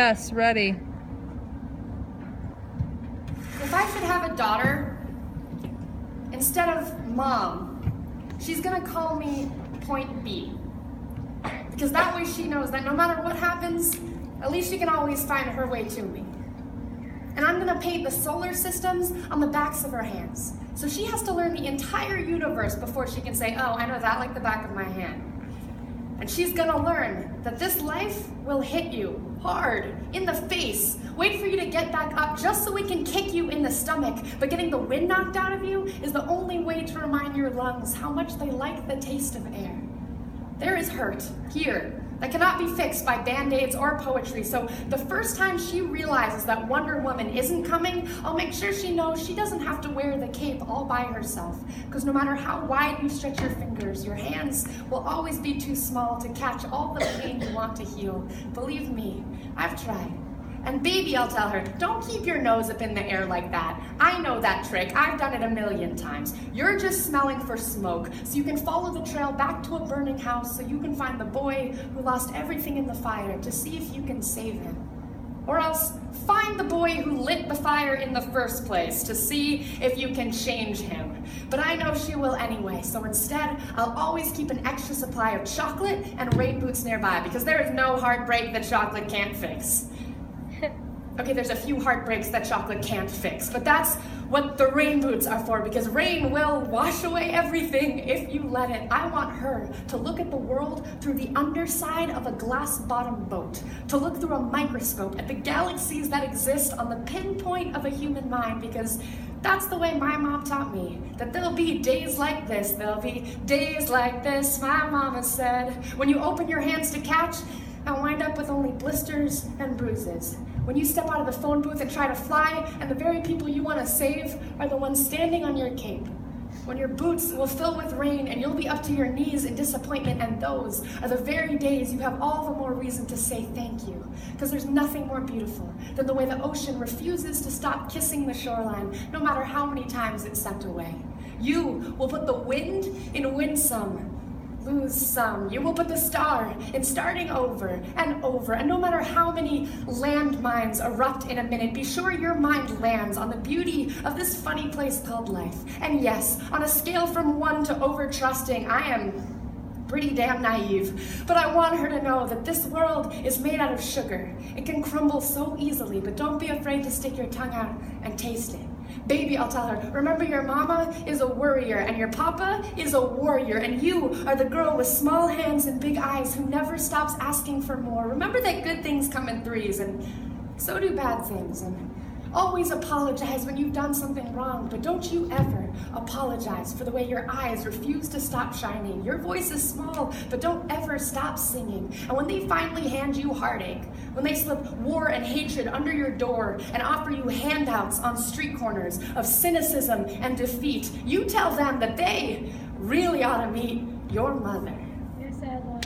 Yes, ready. If I should have a daughter, instead of Mom, she's gonna call me Point B. Because that way she knows that no matter what happens, at least she can always find her way to me. And I'm gonna paint the solar systems on the backs of her hands. So she has to learn the entire universe before she can say, oh, I know that like the back of my hand. And she's gonna learn that this life will hit you hard, in the face, wait for you to get back up just so it can kick you in the stomach. But getting the wind knocked out of you is the only way to remind your lungs how much they like the taste of air. There is hurt here that cannot be fixed by band-aids or poetry. So the first time she realizes that Wonder Woman isn't coming, I'll make sure she knows she doesn't have to wear the cape all by herself. Because no matter how wide you stretch your fingers, your hands will always be too small to catch all the pain you want to heal. Believe me, I've tried. And baby, I'll tell her, don't keep your nose up in the air like that. I know that trick. I've done it a million times. You're just smelling for smoke, so you can follow the trail back to a burning house so you can find the boy who lost everything in the fire to see if you can save him. Or else, find the boy who lit the fire in the first place to see if you can change him. But I know she will anyway, so instead, I'll always keep an extra supply of chocolate and rain boots nearby because there is no heartbreak that chocolate can't fix. Okay, there's a few heartbreaks that chocolate can't fix, but that's what the rain boots are for, because rain will wash away everything if you let it. I want her to look at the world through the underside of a glass-bottom boat, to look through a microscope at the galaxies that exist on the pinpoint of a human mind, because that's the way my mom taught me, that there'll be days like this, there'll be days like this, my mama said. When you open your hands to catch, and wind up with only blisters and bruises. When you step out of the phone booth and try to fly, and the very people you want to save are the ones standing on your cape. When your boots will fill with rain and you'll be up to your knees in disappointment, and those are the very days you have all the more reason to say thank you. Because there's nothing more beautiful than the way the ocean refuses to stop kissing the shoreline, no matter how many times it's sent away. You will put the wind in win some, lose some. You will put the star in starting over, and no matter how many landmines erupt in a minute, be sure your mind lands on the beauty of this funny place called life. And yes, on a scale from 1 to over-trusting, I am pretty damn naive, but I want her to know that this world is made out of sugar. It can crumble so easily, but don't be afraid to stick your tongue out and taste it. Baby, I'll tell her, remember your mama is a worrier and your papa is a warrior, and you are the girl with small hands and big eyes who never stops asking for more. Remember that good things come in threes, and so do bad things, and always apologize when you've done something wrong, but don't you ever apologize for the way your eyes refuse to stop shining. Your voice is small, but don't ever stop singing. And when they finally hand you heartache, when they slip war and hatred under your door and offer you handouts on street corners of cynicism and defeat, you tell them that they really ought to meet your mother. Yes, Adla.